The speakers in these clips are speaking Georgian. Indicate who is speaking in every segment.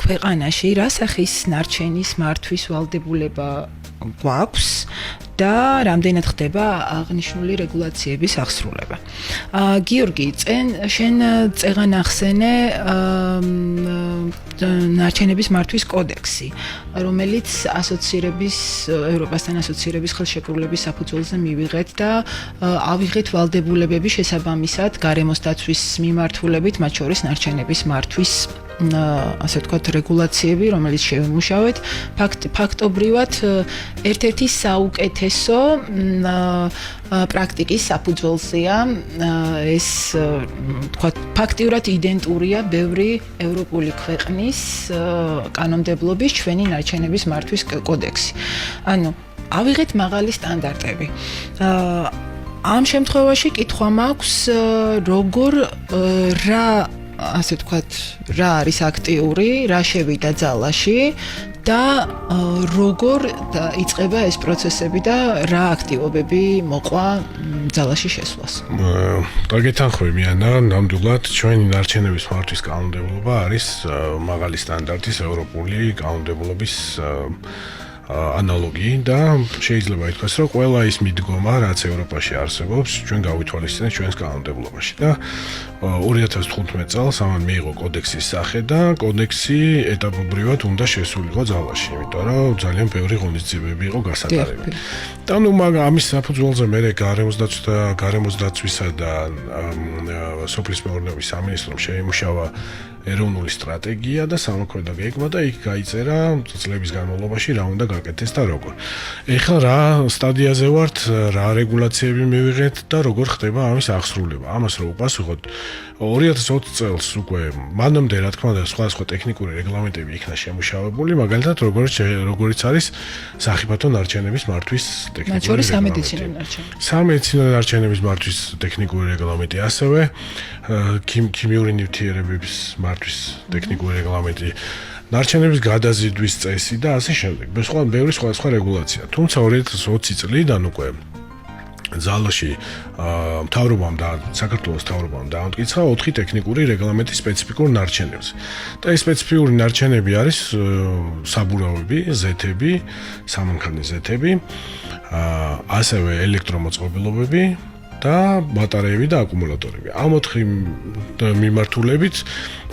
Speaker 1: ქვეყანაში რა სახის ნარჩენის მართვის ვალდებულება გვაქვს და რამდენად ხდება აღნიშნული რეგულაციების აღსრულება. გიორგი, შენ წეღან ახსენე ნარჩენების მართვის კოდექსი, რომელიც ევროპასთან ასოცირების ხელშეკრულების საფუძველზე მივიღეთ და ავიღეთ ვალდებულებები შესაბამისად გარემოს დაცვის მიმართულებით, მათ შორის ნარჩენების მართვის ასე ვთქვათ რეგულაციები, რომელიც შევიმუშავეთ. ფაქტობრივად ერთ-ერთი საუკეთესო პრაქტიკის საფუძველზეა ეს ვთქვათ ფაქტიურად იდენტურია ბევრი ევროპული ქვეყნის კანონმდებლობის ჩვენი ნარჩენების მართვის კოდექსი. ანუ ავიღეთ მაღალი სტანდარტები. ამ შემთხვევაში კითხვა მაქვს ასე ვთქვათ, რა არის აქტიური, რა შევიდა ძალაში და როგორ იწყება ეს პროცესები და რა აქტივობები მოყვა ძალაში შესვლას.
Speaker 2: დაგეთანხმები, მიანა, ნამდვილად ჩვენი ნარჩენების მართვის კანონმდებლობა არის მაღალი სტანდარტის ევროპული კანონმდებლობის ანალოგი და შეიძლება ითქვას, რომ ყველა ის მიდგომა, რაც ევროპაში არსებობს, ჩვენ გავითვალისწინეთ ჩვენს კანონმდებლობაში და 2015 წელს ამან მიიღო კოდექსის სახე და კოდექსი ეტაპობრივად უნდა შესულიყო ძალაში, იმიტომ რომ ძალიან ბევრი ღონისძიებები იყო გასატარებელი. და ამის საფუძველზე მე გარემოს დაცვისა და სოფლის მეურნეობის სამინისტრომ შეიმუშავა ეროვნული სტრატეგია და სამოქმედო გეგმა და იქ გაიწერა წლების განმავლობაში რა უნდა გაკეთდეს და როგორ. ეხლა რა სტადიაზე ვართ, რა რეგულაციები მივიღეთ და როგორ ხდება ამის აღსრულება. ამას რო უპასუხოთ 2020 წელს უკვე მანამდე რა თქმა უნდა სხვა ტექნიკური რეგლამენტები იქნა შემუშავებული, მაგალითად როგორიც არის სახიფათო ნარჩენების მართვის ტექნიკური რეგლამენტი. სამედიცინო ნარჩენების მართვის ტექნიკური რეგლამენტი, ასევე ქიმიური ნივთიერებების მართვის ტექნიკური რეგლამენტი, ნარჩენების გადაზიდვის წესი და ასე შემდეგ. ბევრი სხვა რეგულაცია. თუმცა 2020 წლიდან უკვე ძალაში საქართველოს მთავრობამ დაამტკიცა 4 ტექნიკური რეგლამენტის სპეციფიკურ ნარჩენებს. და ეს სპეციფიკური ნარჩენები არის საბურავები, ზეთები, სამანქანო ზეთები, ასევე ელექტრომოწყობილობები და ბატარეები და აკუმულატორები. ამ 4 მიმართულებით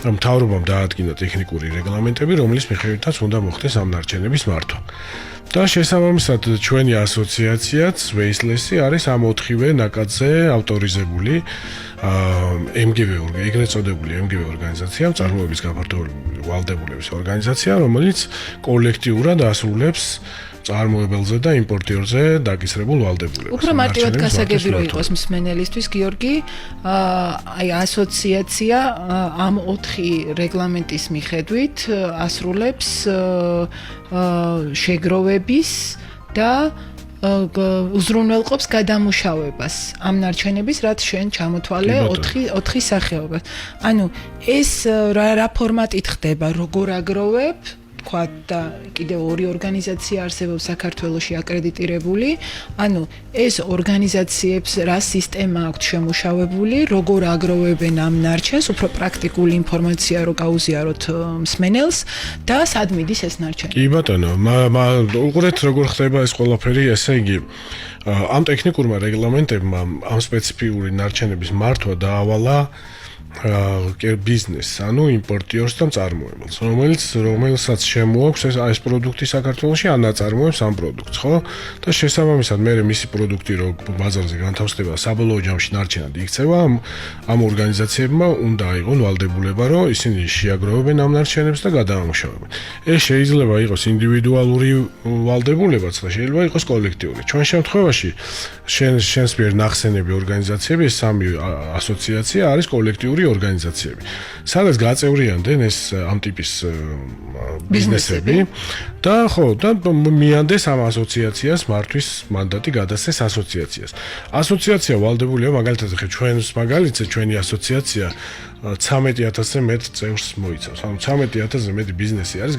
Speaker 2: მთავრობამ დაადგინა ტექნიკური რეგლამენტები, რომლის მიხედვითაც უნდა მოხდეს ამ ნარჩენების მართვა. და შესაბამისად ჩვენი ასოციაციაც Waste-less არის ამ 4-ვე ნაკადზე ავტორიზებული ეგრეთ წოდებული MGV ორგანიზაცია, წარმოების გაფართოებული ვალდებულების ორგანიზაცია, რომელიც კოლექტიურად ასრულებს წარმოებელზე და იმპორტიორზე დაკისრებულ ვალდებულებას.
Speaker 1: უფრო მარტივად გასაგები რო იყოს მსმენელისთვის, გიორგი, აი ასოციაცია ამ 4 რეგლამენტის მიხედვით ასრულებს შეგროვების და უზრუნველყოფს გადამუშავებას ამ ნარჩენების, რაც შენ ჩამოთვალე 4 სახეობას. ანუ ეს რა ფორმატით ხდება, როგორ აგროვებ? თქვათ და კიდევ 2 ორგანიზაცია არსებობს საქართველოში აკრედიტირებული. ანუ ეს ორგანიზაციებს რა სისტემა აქვთ შემუშავებული, როგორ აგროვებენ ამ ნარჩენს, უფრო პრაქტიკული ინფორმაცია რო გაუზიაროთ მსმენელს და სად მიდის ეს ნარჩენი.
Speaker 2: კი ბატონო, უყურეთ როგორ ხდება ეს ყველაფერი, ესე იგი ამ ტექნიკურმა რეგლამენტებმა ამ სპეციფიკური ნარჩენების მართვა დაავალა ბიზნესს, ანუ იმპორტიორს და მწარმოებელს, რომელსაც შემოაქვს ეს პროდუქტი საქართველოში, ან აწარმოებს ამ პროდუქტს, ხო? და შესაბამისად მე მისი პროდუქტი რო ბაზარზე განთავსდება, საბოლოო ჯამში ნარჩენად იქცევა, ამ ორგანიზაციებმა უნდა აიღონ ვალდებულება, რომ ისინი შეაგროვებენ ამ ნარჩენებს და გადაამუშავებენ. ეს შეიძლება იყოს ინდივიდუალური ვალდებულებაც და შეიძლება იყოს კოლექტიური. ჩვენ შემთხვევაში შენს მიერ ნახსენები ორგანიზაციები, ეს 3 ასოციაცია არის კოლექტიური ორგანიზაციები. სადაც გაწევრიანდნენ ეს ამ ტიპის ბიზნესები და მიანდეს ამ ასოციაციას მართვის მანდატი გადასცეს ასოციაციას. ასოციაცია ვალდებულია, მაგალითად, ჩვენი ასოციაცია 13,000-ზე მეტ წევრს მოიცავს. ანუ 13,000-ზე მეტი ბიზნესი არის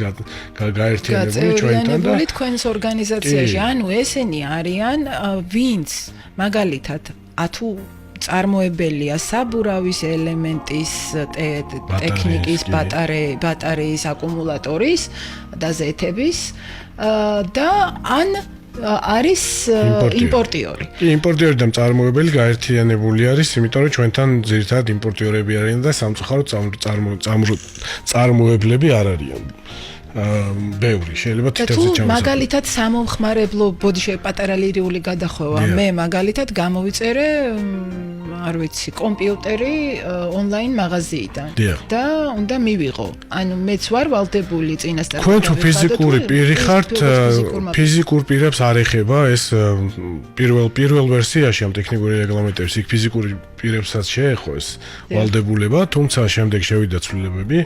Speaker 2: გაერთიანებული ჩვენთან და
Speaker 1: თქვენს ორგანიზაციაში. ანუ ესენი არიან, ვინც მაგალითად, თუ წარმოებელია საბურავის ელემენტის ტექნიკის ბატარეის აკუმულატორის და ზეთების და ან არის იმპორტიორი.
Speaker 2: იმპორტიორი და მწარმოებელი გაერთიანებული არის, იმიტომ რომ ჩვენთან ძირითადად იმპორტიორები არიან და სამწუხაროდ წარმოებლები არ არიან. ბევრი შეიძლება თითოეულ ჩამოსა.
Speaker 1: მაგალითად სამომხმარებლო ბოდიში პატარა ლირიული გადახვევა. მე მაგალითად გამოვიწერე არ ვიცი, კომპიუტერი ონლაინ მაღაზიიდან და უნდა მივიღო. ანუ მეც ვარ ვალდებული წინასწარ.
Speaker 2: თქვენ თუ ფიზიკური პირი ხართ, ფიზიკურ პირებს არ ეხება ეს პირველ ვერსიაში ამ ტექნიკური რეგლამენტების იქ ფიზიკური პირებსაც შეეხო ეს ვალდებულება, თუმცა შემდეგ შევიდა ცვლილებები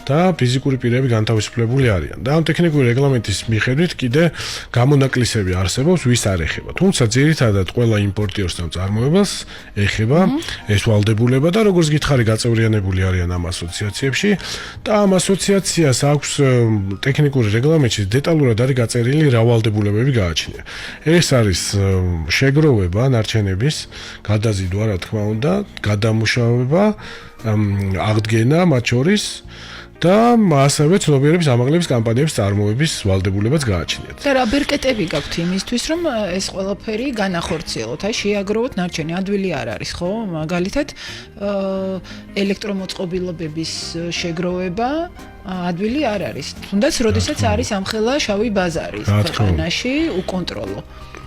Speaker 2: და ფიზიკური პირები განთავისუფლებული არიან. და ამ ტექნიკური რეგლამენტის მიხედვით კიდე გამონაკლისები არსებობს, ვის არ ეხება. თუმცა ძირითადად ყველა იმპორტიორს და მწარმოებელს ეხება ეს ვალდებულება და როგორც გითხარი გაწევრიანებული არიან ამ ასოციაციებში და ამ ასოციაციას აქვს ტექნიკური რეგლამენტში დეტალურად არის გაწერილი რა ვალდებულებები გააჩნია. ეს არის შეგროვება ნარჩენების, გადაზიდვა რა თქმა უნდა, გადამუშავება, აღდგენა მათ შორის და ასევე ცნობიერების ამაღლების კამპანიების წარმოების ვალდებულებაც გააჩნიათ.
Speaker 1: და რა ბერკეტები გაქვთ იმისთვის, რომ ეს ყველაფერი განახორციელოთ, აი შეაგროვოთ ნარჩენი, ადვილი არ არის, ხო? მაგალითად, ელექტრომოწყობილობების შეგროვება ადვილი არ არის. თუნდაც როდესაც არის ამხელა შავი ბაზარი ქვეყანაში უკონტროლო.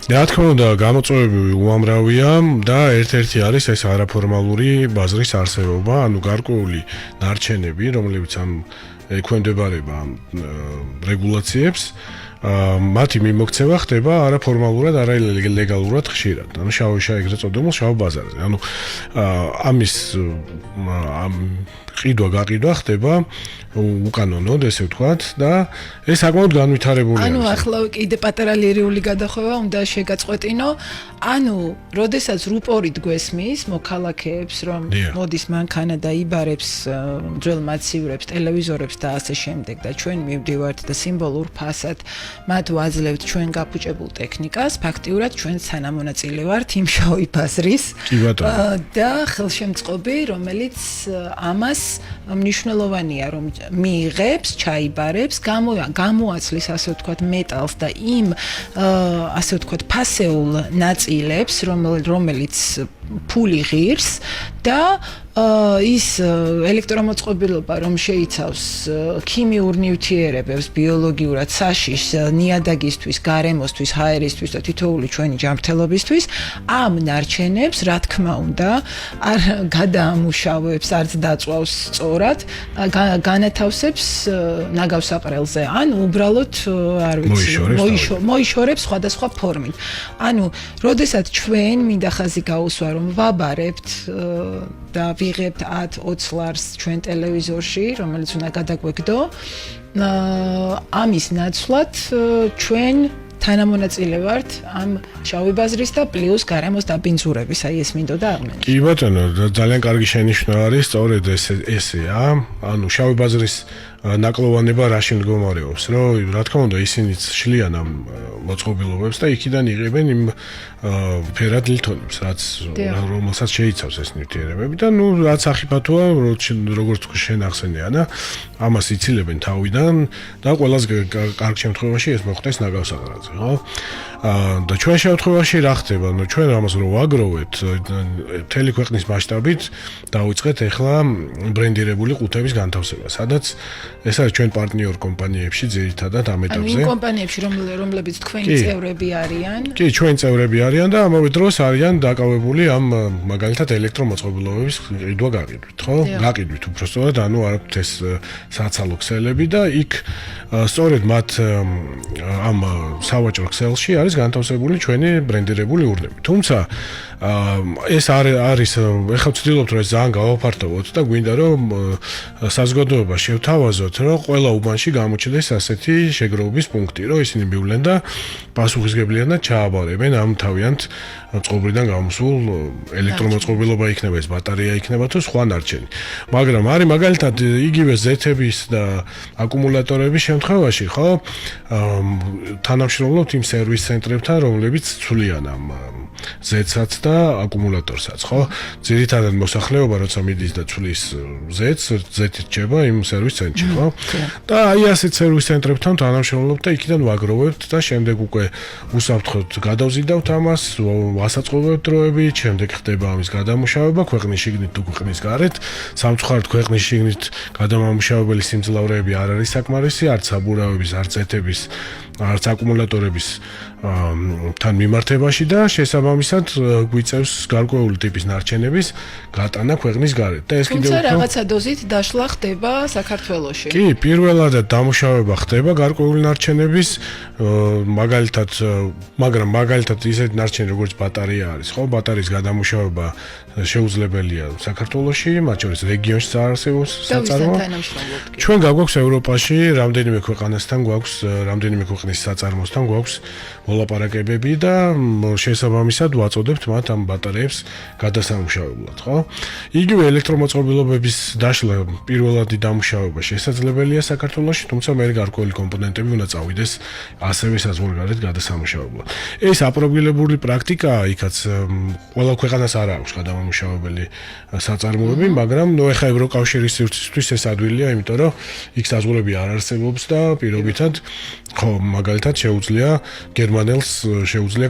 Speaker 2: რა თქმა უნდა, გამოწვევები უამრავია და ერთ-ერთი არის ეს არაფორმალური ბაზრის არსებობა, ანუ გარკვეული ნარჩენები, რომლებიც ამ ექვემდებარება რეგულაციებს, მათი მიმოქცევა ხდება არაფორმალურად, არალეგალურად ხშირად. ანუ შავი ეგრეთ წოდებულ შავ ბაზარზე. ანუ ამის ყიდვა-გაყიდვა ხდება უკანონოდ, ესე ვთქვათ, და ეს საკმაოდ განვითარებული არის.
Speaker 1: ანუ ახლა კიდე პატარა ლირიული გადახვევა უნდა შეგაწყვეტინო. ანუ, როდესაც რუპორით გვესმის მოქალაქეებს, რომ მოდის მანქანა და იბარებს ძველ მაცივრებს, ტელევიზორებს და ასე შემდეგ და ჩვენ მივდივართ და სიმბოლურ ფასად მათ ვაძლევთ ჩვენ გაფუჭებულ ტექნიკას, ფაქტიურად ჩვენ თანამონაწილე ვართ იმ შავი ბაზრის და ხელშემწყობი, რომელიც ამას მნიშვნელოვანია, რომ მიიღებს, ჩაიბარებს, გამოაცლის ასე ვთქვათ მეტალს და იმ ასე ვთქვათ ფასეულ ნაწილებს, რომელიც ფული ღირს და ის ელექტრომოწყობილობა რომ შეიცავს ქიმიურ ნივთიერებებს, ბიოლოგიურად საშიშს, ნიადაგისთვის, გარემოსთვის, ჰაერისთვის და თითოეული ჩვენი ჯანმრთელობისთვის, ამ ნარჩენებს, რა თქმა უნდა, არ გადაამუშავებს, არც დაწვავს სწორად, განათავსებს ნაგავსაყრელზე, ან უბრალოდ, არ ვიცი, მოიშორებს სხვადასხვა ფორმით. ანუ, როდესაც ჩვენ მინდა ხაზი გაუსვა, რომ ვაბარებთ და ვიღებთ 10-20 ლარს ჩვენ ტელევიზორში, რომელიც უნდა გადაგვეგდო, ამის ნაცვლად ჩვენ თანამონაწილე ვართ ამ შავი ბაზრის და პლუს გარემოს დაბინძურების, აი ეს მინდოდა აღმენიშნა.
Speaker 2: კი ბატონო, ძალიან კარგი შენიშვნა არის, სწორედ ესეა. ანუ შავი ბაზრის ნაკლოვანება რაში მდგომარეობს, რომ რა თქმა უნდა ისინიც შლიან ამ მოწყობილობებს და იქიდან იღებენ იმ ფერად ლითონებს, რომელსაც შეიცავს ეს ნივთიერებები და ნუ რაც ახიფათოა, როგორც შენ ახსენია და ამას იცილებენ თავიდან და ყველას კარგ შემთხვევაში ეს მოხდეს ნაგავსაყრელზე, ხო? და ჩვენ შემთხვევაში რა ხდება? ნუ ჩვენ ამას რო ვაგროვეთ მთელი ქვეყნის მასშტაბით დავიწყეთ ახლა ბრენდირებული ყუთების განთავსება, სადაც ეს არის ჩვენ პარტნიორ კომპანიებში ძირითადად ამ ეტაპზე.
Speaker 1: ანუ იმ კომპანიებში, რომლებიც თქვენი წევრები არიან?
Speaker 2: კი, ჩვენი წევრები არიან და ამავე დროს არიან დაკავებული ამ მაგალითად ელექტრომოწყობილობების ყიდვა-გაყიდვით, ხო? გაყიდვით უბრალოდ, ანუ აქვთ ეს საცალო ქსელები და იქ სწორედ მათ ამ სავაჭრო ქსელში არის განთავსებული ჩვენი ბრენდირებული ურნები. თუმცა ეს არის ეხლა ვცდილობთ რომ ეს ძალიან გავაფართოვოთ და გვინდა რომ საზოგადოება შევთავაზოთ რომ ყველა უბანში გამოჩნდეს ასეთი შეგროვების პუნქტი, რომ ისინი მივლენ და პასუხისგებლიანად ჩააბარებენ ამ თავიანთ წყობრიდან გამოსულ ელექტრომოწყობილობა იქნება, ეს ბატარეა იქნება თუ სხვა ნარჩენი. მაგრამ არის მაგალითად იგივე ზეთების და აკუმულატორების შემთხვევაში, ხო? თანამშრომლობთ იმ სერვის ცენტრებთან, რომლებიც ცვლიან ამ ზეთსაც და აკუმულატორსაც, ხო? ძირითადად მოსახლეობა როცა მიდის და ცვლის Z-ით რჩება იმ სერვის ცენტრში, ხო? და აი ასეთ სერვის ცენტრებთან თანამშრომლობთ და იქიდან ვაგროვებთ და შემდეგ უკვე უსაფრთხოდ გადავზიდავთ ამას, ვასაწყობებთ დროებით, შემდეგ ხდება ამის გადამუშავება ქვეყნის შიგნით თუ ქვეყნის გარეთ. სამწუხაროდ ქვეყნის შიგნით გადამამუშავებელი სიმძლავრეები არ არის საკმარისი, არც საბურავების, არც Z-ების, არც აკუმულატორების თან მიმართებაში და შესაბამისად გვიწევს გარკვეული ტიპის ნარჩენების გატანა ქვეყნის გარეთ. და ეს კიდევ
Speaker 1: თუმცა რაღაცა დოზით დაშლა ხდება საქართველოში.
Speaker 2: კი, პირველადად დამუშავება ხდება გარკვეული ნარჩენების, მაგალითად ისეთი ნარჩენი როგორც ბატარეა არის, ხო? ბატარეის გადამუშავება შეუძლებელია საქართველოში, მათ შორის რეგიონში არსებობს საწარმო. ჩვენ გვაქვს ევროპაში რამდენიმე ქვეყანასთან გვაქვს რამდენიმე ქვეყნის საწარმოსთან გვაქვს მოლაპარაკებები და შესაბამისად ვაწოდებთ მათ ამ ბატარეებს გადასამუშავებლად, ხო? იგივე ელექტრომოწყობილობების დაშლა პირველადი დამუშავება შესაძლებელია საქართველოში, თუმცა მე გარკვეული კომპონენტები უნდა წავიდეს ასევე საზღვარგარეთ გადასამუშავებლად. ეს აპრობირებული პრაქტიკაა, იქაც ყველა ქვეყანას არ აქვს გადამამუშავებელი საწარმოები, მაგრამ ეხა ევროკავშირის სივრცისთვის ეს ადვილია, იმიტომ რომ იქ საზღვრები არ არსებობს და პირობითად ხო, მაგალითად შეუძლია გერმანელს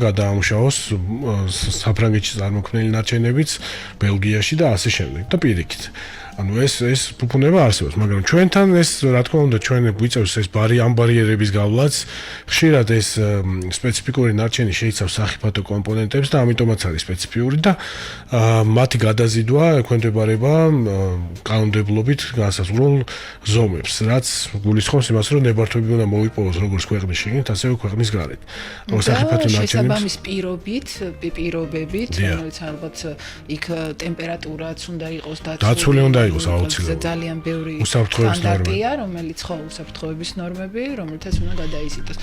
Speaker 2: გადაამუშავოს საფრანგეთში წარმოქმნილი ნარჩენებიც ბელგიაში და ასე შემდეგ და პირიქით. ანუ ეს ფუფუნება არსებობს, მაგრამ ჩვენთან ეს რა თქმა უნდა ჩვენ გვიწევს ეს ბარიერების გავლაც, ხშირად ეს სპეციფიკური ნარჩენი შეიცავს სახიფათო კომპონენტებს და ამიტომაც არის სპეციფიური და მათი გადაზიდვა ექვემდებარება კანონმდებლობით განსაზღვრულ ზომებს, რაც გულისხმობს იმას, რომ ნებართვები უნდა მოიპოვოს როგორც ქვეყნის შიგნით, ასევე ქვეყნის გარეთ.
Speaker 1: სახიფათო ნარჩენებს შესაბამის პირობებით, რომელიც ალბათ იქ ტემპერატურაც უნდა იყოს
Speaker 2: დაცული უნდა იყოს აუცილებლად.
Speaker 1: ძალიან ბევრი
Speaker 2: სტანდარტია,
Speaker 1: რომელიც ხო უსაფრთხოების ნორმები, რომელთაც უნდა გადაიზიდოს.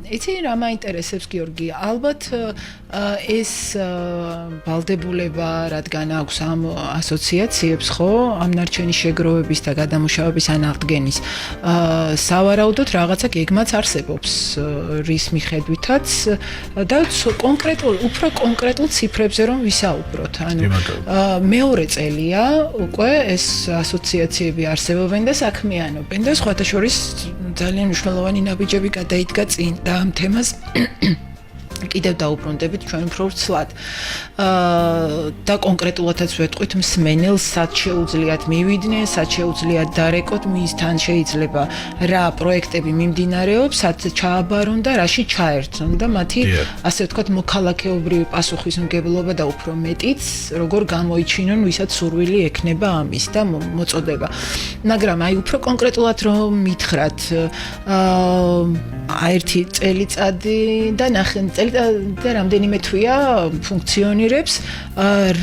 Speaker 1: იცი რა მაინტერესებს გიორგი? ალბათ ეს ვალდებულება, რადგან აქვს ამ ასოციაციებს, ხო, ამ ნარჩენის შეგროვების და გადამუშავების ანაღდგენის, სავარაუდოდ რაღაცა გეგმაც არსებობს, რის მიხედვითაც და უფრო კონკრეტულ ციფრებზე რომ ვისაუბროთ. ანუ მეორე წელია უკვე ეს ასოციაციები არსებობენ და საქმიანობენ და სხვათა შორის ძალიან მნიშვნელოვანი ნაბიჯები გადაიდგა წინ და ამ თემას კიდევ დაუბრუნდებით ჩვენ უფრო ცლად. და კონკრეტულადაც ვეტყვით მსმენელს, სად შეუძლიათ მივიდნენ, სად შეუძლიათ დარეკოთ, მისთან შეიძლება რა პროექტები მიმდინარეობს, სად ჩააბარონ და რაში ჩაერთონ და მათი ასე ვთქვათ მოქალაქეობრივი პასუხისმგებლობა და უფრო მეტიც როგორ გამოიჩინონ, ვისაც სურვილი ექნება ამის და მოწოდება. მაგრამ აი უფრო კონკრეტულად რომ მითხრათ, ერთი წელიწადი და და რამდენიმე თვეა ფუნქციონირებს,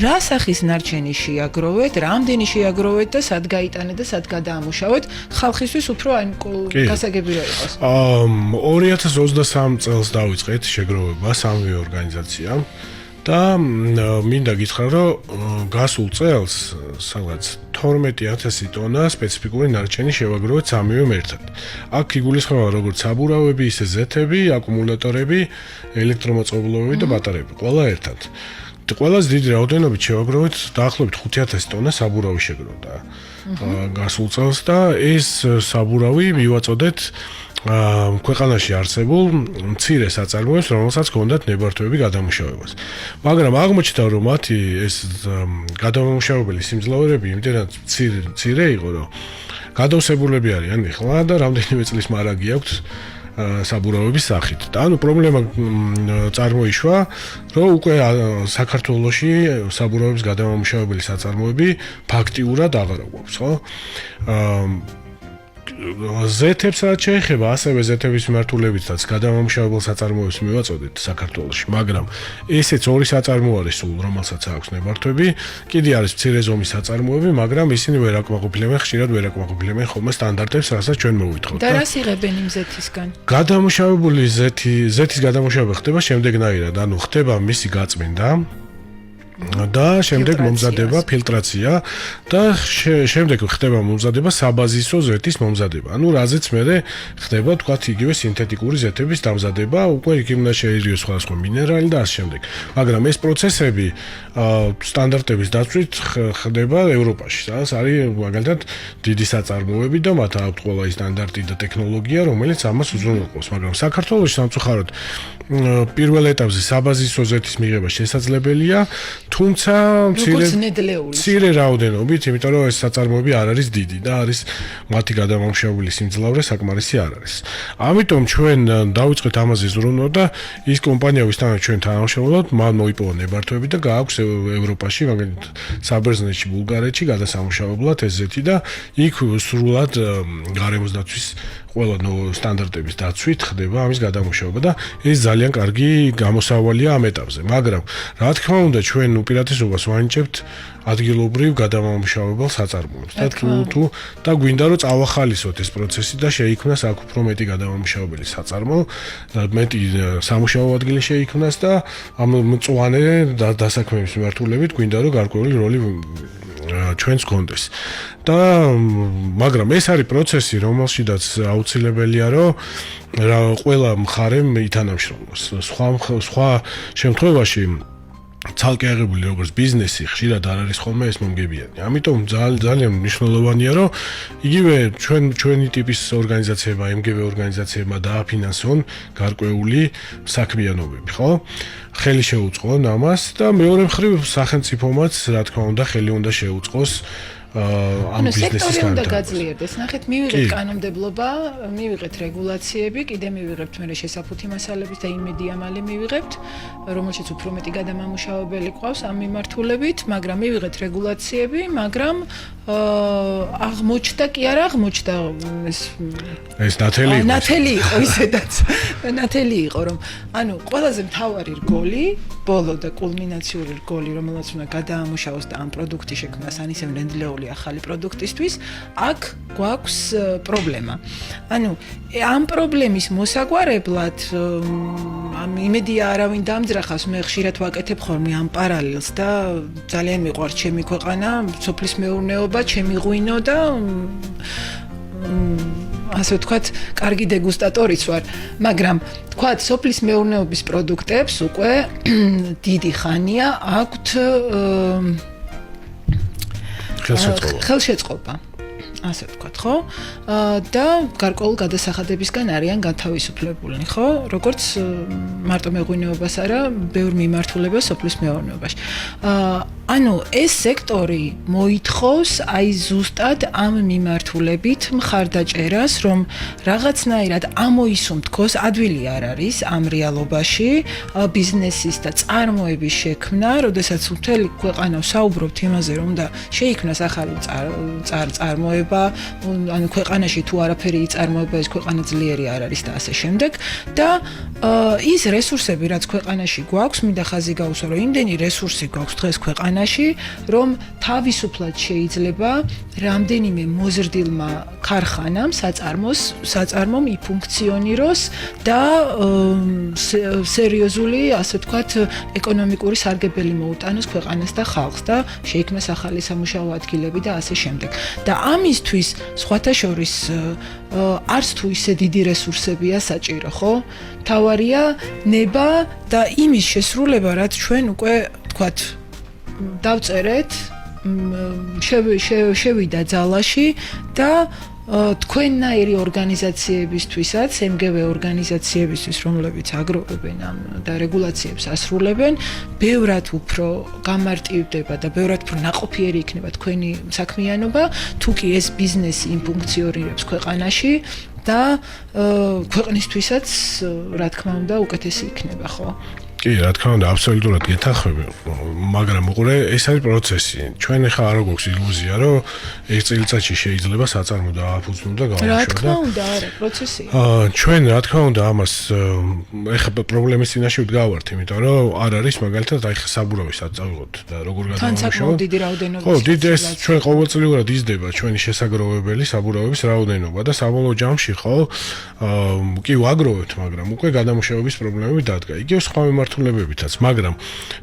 Speaker 1: რა სახის ნარჩენი შეაგროვეთ, რამდენი შეაგროვეთ და სად გაიტანეთ და სად გადაამუშავეთ, ხალხისთვის უფრო გასაგები რა იყოს.
Speaker 2: 2023 წელს დავიწყეთ შეგროვება სამივე ორგანიზაციამ და მინდა გითხრა, რომ გასულ წელს სადღაც 12000 ტონა სპეციფიკური ნარჩენი შევაგროვეთ სამივე ერთად. აქ იგულისხმება როგორც საბურავები, ისე Z-ები, აკუმულატორები, ელექტრომოწყობილობები და ბატარეები, ყველა ერთად. ყველაზე დიდი რაოდენობით შევაგროვეთ დაახლოებით 5000 ტონა საბურავი შეგროვდა გასულ წელს და ეს საბურავი მივაწოდეთ ქვეყანაში არსებულ მცირე საწარმოებს, რომელსაც ჰქონდათ ნებართვები გადამუშავებას. მაგრამ აღმოჩნდა, რომ მათი ეს გადამამუშავებელი სიმძლავრეები იმდენად მცირე იყო, რომ გადავსებულები არიან ეხლა და რამდენიმე წლის მარაგი აქვთ საბურავების სახით. და ანუ პრობლემა წარმოიშვა, რომ უკვე საქართველოში საბურავების გადამამუშავებელი საწარმოები ფაქტიურად აღარ გვაქვს, ხო? Z-ებს რაც შეეხება, ასევე Z-ების მიმართულებითაც გადამამუშავებელ საწარმოებს მივაწოდეთ საქართველოში, მაგრამ ესეც ორი საწარმო არის სულ, რომელსაც აქვს ნებართვები, კიდე არის მცირე ზომის საწარმოები, მაგრამ ისინი ვერ აკმაყოფილებენ, ხშირად ვერ აკმაყოფილებენ ხოლმე სტანდარტებს, რასაც ჩვენ მოვვითხოვთ.
Speaker 1: და რას იღებენ იმ Z-ისგან?
Speaker 2: გადამუშავებული Z-ის გადამუშავება ხდება შემდეგნაირად, ანუ ხდება მისი გაწმენდა და შემდეგ მომზადება ფილტრაცია და შემდეგ ხდება მომზადება საბაზისო ზეთის მომზადება. ანუ რაზეც მერე ხდება თქვათ იგივე სინთეტიკური ზეთების დამზადება, უკვე იქ უნდა შეიძიოს სხვადასხვა მინერალი და ასე შემდეგ. მაგრამ ეს პროცესები სტანდარტების დაცვით ხდება ევროპაში, სადაც არის მაგალითად დიდი საწარმოები და მათ აქვთ ყველა ის სტანდარტი და ტექნოლოგია, რომელიც ამას უზრუნველყოფს, მაგრამ საქართველოში სამწუხაროდ პირველ ეტაპზე საბაზისო ზეთის მიღება შესაძლებელია, თუმცა მცირე რაოდენობით, იმიტომ რომ ეს საწარმოები არ არის დიდი და არის მათი გადამამუშავებელი სიმძლავრე საკმარისი არ არის. ამიტომ ჩვენ დავიწყეთ ამაზე ზრუნვა და ის კომპანია ვისთანაც ჩვენ თანამშრომლობთ, მან მოიპოვა ნებართვები და გააქვს ევროპაში, მაგალითად საბერძნეთში, ბულგარეთში გადასამუშავებლად ეს ზეთი და იქ სრულად გარემოს დაცვის ყველა სტანდარტების დაცვით ხდება ამის გადამუშავება და ეს ძალიან კარგი გამოსავალია ამ ეტაპზე. მაგრამ რა თქმა უნდა ჩვენ უპირატესობას ვანიჭებთ ადგილობრივ გადამამუშავებელ საწარმოებს და თუ და გვინდა რომ წავახალისოთ ეს პროცესი და შეიქმნას აქ უფრო მეტი გადამამუშავებელი საწარმო და მეტი სამუშაო ადგილი შეიქმნას და ამ მწვანე დასაქმების მიმართულებით გვინდა რომ გარკვეული როლი ჩვენს გქონდეს. და მაგრამ ეს არის პროცესი, რომელშიდაც აუცილებელია რომ ყველა მხარემ ითანამშრომლოს. სხვა შემთხვევაში ცალკე აღებული როგორც ბიზნესი ხშირად არ არის ხოლმე ეს მომგებიანი. ამიტომ ძალიან მნიშვნელოვანია რომ იგივე ჩვენი ტიპის ორგანიზაციებმა, MGV ორგანიზაციებმა დააფინანსონ გარკვეული საქმიანობები, ხო? ხელი შეუწყონ ამას და მეორე მხრივ სახელმწიფომაც რა თქმა უნდა ხელი უნდა შეუწყოს ამ ბიზნესის
Speaker 1: სექტორი უნდა გაძლიერდეს. ნახეთ, მივიღეთ კანონმდებლობა, მივიღეთ რეგულაციები, კიდე მივიღებთ მე შესაფუთი მასალების და იმედია მალე მივიღებთ, რომელშიც უფრო მეტი გადამამუშავებელი ყავს ამ მიმართულებით, მაგრამ მივიღეთ რეგულაციები, მაგრამ აღმოჩნდა კი არა აღმოჩნდა
Speaker 2: ეს ნათელი
Speaker 1: იყო ისედაც. ნათელი იყო, რომ ანუ ყველაზე მთავარი რგოლი, ბოლო და კულმინაციური რგოლი, რომელსაც უნდა გადაამუშავოს და ამ პროდუქტი შექმნას ან ისე ნედლეული ახალი პროდუქტისთვის, აქ გვაქვს პრობლემა. ანუ ამ პრობლემის მოსაგვარებლად ამ იმედია არავინ დამძრახავს, მე ხშირად ვაკეთებ ხოლმე ამ პარალელს და ძალიან მიყვარს ჩემი ქვეყანა, სოფლის მეურნეობა, ჩემი ღვინო და ასე ვთქვათ, კარგი დეგუსტატორიც ვარ, მაგრამ ვთქვათ, სოფლის მეურნეობის პროდუქტებს უკვე დიდი ხანია აქვთ ხელშეწყობა. ასე ვთქვათ, ხო? და გარკვეულ გადასახადებისგან არიან განთავისუფლებულნი, ხო? როგორც მარტო მეღვინეობას არა, ბევრ მიმართულებას სოფლის მეურნეობაში. ანუ ეს სექტორი მოითხოვს აი ზუსტად ამ მიმართულებით მხარდაჭერას, რომ რაღაცნაირად ამოისუმთქოს, ადვილი არ არის ამ რეალობაში ბიზნესის და წარმოების შექმნა, როდესაც მთელი ქვეყანა საუბრობთ იმაზე, რომ უნდა შეიქმნას ახალი წარმოება, ანუ ქვეყანაში თუ არაფერი იწარმოება, ეს ქვეყანა ძლიერი არ არის და ასე შემდეგ და ის რესურსები, რაც ქვეყანაში გვაქვს, მინდა ხაზი გაუსვა, რომ იმდენი რესურსი გვაქვს დღეს ქვეყანაში, რომ თავისუფლად შეიძლება რამდენიმე მოზრდილმა ქარხანამ საწარმომ იფუნქციონიროს და სერიოზული, ასე ვთქვათ, ეკონომიკური სარგებელი მოუტანოს ქვეყანას და ხალხს და შეიქმნას ახალი სამუშაო ადგილები და ასე შემდეგ. და ამისთვის სხვათა შორის არც თუ ისე დიდი რესურსებია საჭირო, ხო? თავარია ნება და იმის შესრულება, რაც ჩვენ უკვე, ვთქვათ, დავწერეთ, შევიდა ძალაში და თქვენნაირი ორგანიზაციებისთვისაც, MGV ორგანიზაციებისთვის, რომლებიც აგროვებენ და რეგულაციებს ასრულებენ, ბევრად უფრო გამარტივდება და ბევრად უფრო ნაყოფიერი იქნება თქვენი საქმიანობა, თუ კი ეს ბიზნესი იმფუნქციონირებს ქვეყანაში და ქვეყნისთვისაც, რა თქმა უნდა, უკეთესი იქნება, ხო?
Speaker 2: კი, რა თქმა უნდა, აბსოლუტურად გეთანხმები, მაგრამ უყურე, ეს არის პროცესი. ჩვენ ახლა არ გვაქვს ილუზია, რომ ეს წელიწადში შეიძლება საწარმო დააფუძნო და გავამუშავო.
Speaker 1: რა თქმა უნდა, არა, პროცესია.
Speaker 2: ჩვენ, რა თქმა უნდა, ამას ახლა პრობლემის წინაშე ვდგავართ, იმიტომ რომ არ არის მაგალითად აი ხა საბურავი საწავოთ და როგორ
Speaker 1: გადავამუშავოთ. დიდი რაოდენობა.
Speaker 2: ხო, დიდი ეს ჩვენ ყოველწლიურად იზრდება ჩვენი შესაგროვებელი საბურავების რაოდენობა და საბოლოო ჯამში ხო, კი ვაგროვებთ, მაგრამ უკვე გადამუშავების პრობლემები დადგა. იგივე სხვა მიმართულებით მიმართულებებითაც, მაგრამ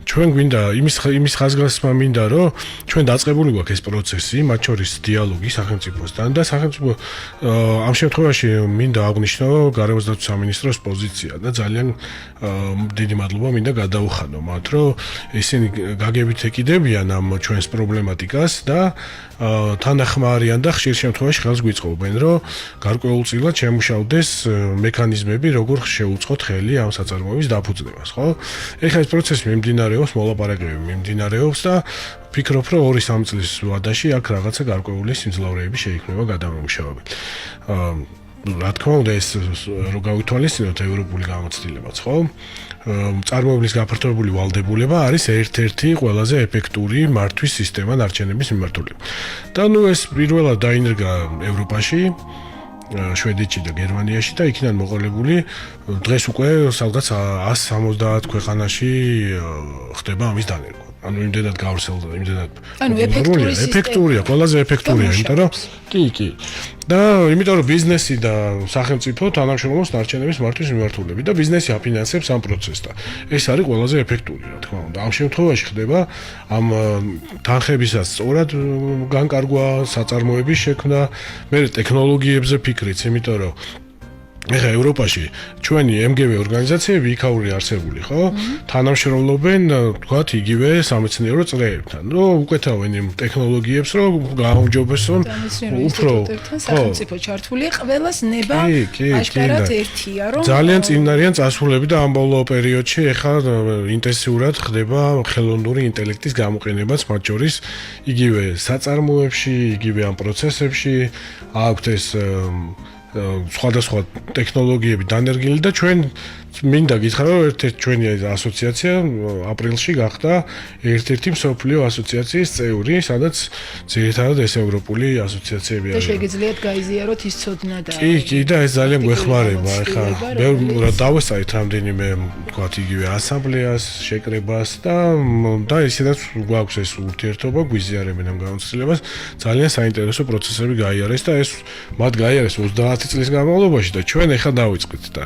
Speaker 2: ჩვენ გვინდა იმის ხაზგასმა მინდა, რომ ჩვენ დაწყებული გვაქვს ეს პროცესი, მათ შორის დიალოგი სახელმწიფოსთან და სახელმწიფო ამ შემთხვევაში მინდა აღნიშნო გარემოსდაცვის სამინისტროს პოზიცია და ძალიან დიდი მადლობა მინდა გადაუხადო მათ, რომ ისინი გაგებით ეკიდებიან ამ ჩვენს პრობლემატიკას და თანახმარიან და ხშირ შემთხვევაში ხელს გვიწყობენ, რომ გარკვეულწილად შემუშავდეს მექანიზმები, როგორ შეუწყოთ ხელი ამ საწარმოების დაფუძნებას, ხო? ეხლა ეს პროცესი მიმდინარეობს, მოლაპარაკებები მიმდინარეობს და ვფიქრობ, რომ 2-3 წლის ვადაში აქ რაღაცა გარკვეული სიმძლავრეები შეიქმნება გადამამუშავებელი. რა თქმა უნდა, ეს რო გავითვალისწინოთ ევროპული გამოცდილებაც, ხო? წარმოებლის გაფართოებული ვალდებულება არის ერთ-ერთი ყველაზე ეფექტური მართვის სისტემა ნარჩენების მიმართულებით. და ეს პირველად დაინერგა ევროპაში, შვედეთში და გერმანიაში და იქიდან მოყოლებული დღეს უკვე სადღაც 170 ქვეყანაში ხდება ამის დანერგვა. ანუ იმდენად გავრცელდა, იმდენად ეფექტურია, ყველაზე ეფექტურია, იმიტომ რომ კი. და იმიტომ რომ ბიზნესი და სახელმწიფო თანამშრომლობს ნარჩენების მართვის მიმართულებით და ბიზნესი აფინანსებს ამ პროცესს და ეს არის ყველაზე ეფექტური, რა თქმა უნდა. ამ შემთხვევაში ხდება ამ თანხებისაც სწორად განკარგვა, საწარმოების შექმნა, მე ტექნოლოგიებზე ფიქრიც, იმიტომ რომ ეხლა ევროპაში ჩვენი MGV ორგანიზაციები იქაური არსებული, ხო? თანამშრომლობენ, თქვათ, იგივე სამეცნიერო წრეებთან. უკეთავენ იმ ტექნოლოგიებს, რომ გააუმჯობესონ უფრო
Speaker 1: სახელმწიფო ჩართული ყველას ნება აშკარად ერთია, რომ
Speaker 2: ძალიან წინ არიან წასულები და ამ ბოლო პერიოდში ეხლა ინტენსიურად ხდება ხელოვნური ინტელექტის გამოყენებაც მათ შორის იგივე საწარმოებში, იგივე ამ პროცესებში აქვთ ეს სხვადასხვა ტექნოლოგიები დანერგილი და ჩვენ მინდა გითხრა, რომ ერთ-ერთი ჩვენი ასოციაცია აპრილში გახდა ერთ-ერთი მსოფლიო ასოციაციის წევრი, სადაც ძირითადად ეს ევროპული ასოციაციები
Speaker 1: არის. და შეგიძლიათ გაიზიაროთ ის ცოდნა და
Speaker 2: კი, და ეს ძალიან გვეხმარება. ეხლა დავესწრით რამდენიმე, თქვათ, იგივე ასამბლეას, შეკრებას და ისედაც გვაქვს ეს ურთიერთობა, გვიზიარებენ ამ გამოცდილებას. ძალიან საინტერესო პროცესები გაიარეს და ეს მათ გაიარეს 30 წლის განმავლობაში და ჩვენ ეხლა დავიწყეთ და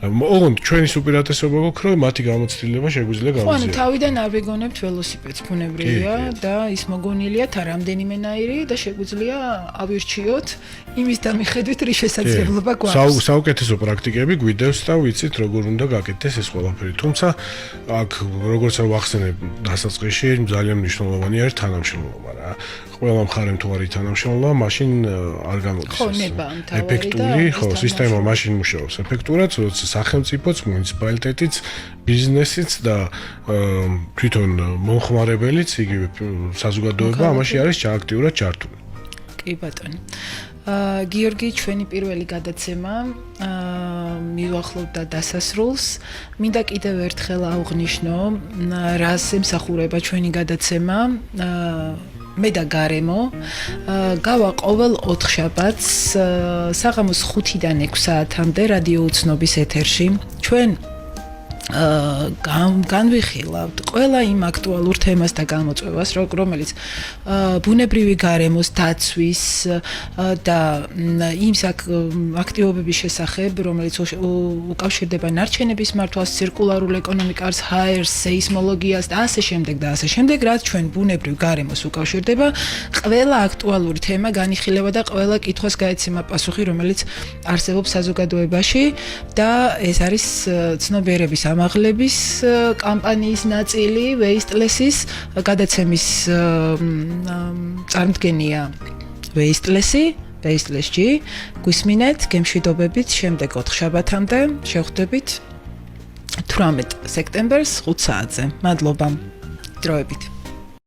Speaker 2: ოღონდ ჩვენი უპირატესობა გვაქვს, რომ მათი გამოცდილება შეგვიძლია გავიზიაროთ.
Speaker 1: ხო, თავიდან ავიგონებთ ველოსიპედს, ბუნებრივია და ის მოგონილია რამდენიმენაირი და შეგვიძლია ავირჩიოთ იმის დამიხედვით, რის შესაძლებლობა გვაქვს.
Speaker 2: საუკეთესო პრაქტიკები გვიდევს და ვიცით, როგორ უნდა გაკეთდეს ეს ყველაფერი. თუმცა აქ როგორც ვახსენებ დასაწყისში, ძალიან მნიშვნელოვანი არის თანამშრომლობა რა. ყველა მხარემ თუ არის თანამშრომლობა, მაშინ არ გამოდის ეფექტური, ხო, სისტემა მაშინ მუშაობს ეფექტურად, როცა სახელმწიფოც, მუნიციპალიტეტიც, ბიზნესიც და თვითონ მომხმარებელიც, იგივე საზოგადოება ამაში არის აქტიურად ჩართული.
Speaker 1: კი ბატონო. გიორგი, ჩვენი პირველი გადაცემა მივახლოვდა დასასრულს. მინდა კიდევ ერთხელ აღვნიშნო, რას ემსახურება ჩვენი გადაცემა. მე და გარემო გავა ყოველ 4 შაბათს საღამოს 5-დან 6 საათამდე რადიო უცნობის ეთერში. ჩვენ განვიხილავთ ყველა იმ აქტუალურ თემას და გამოწვევას, რომელიც ბუნებრივი გარემოს დაცვის და იმ აქტივობების შესახებ, რომელიც უკავშირდება ნარჩენების მართვას, ცირკულარულ ეკონომიკას, ჰაერს, სეისმოლოგიას და ასე შემდეგ და ასე შემდეგ, რაც ჩვენ ბუნებრივ გარემოს უკავშირდება, ყველა აქტუალური თემა განიხილება და ყველა კითხვას გაეცემა პასუხი, რომელიც არსებობს საზოგადოებაში და ეს არის ცნობიერების ამაღლების კამპანიის ნაწილი, Wasteless-ის გადაცემის წარმდგენია Wasteless-ი. გვისმინეთ, გემშვიდობებით შემდეგ 4 შაბათამდე, შევხვდებით 18 სექტემბერს 5 საათზე. მადლობა. დროებით.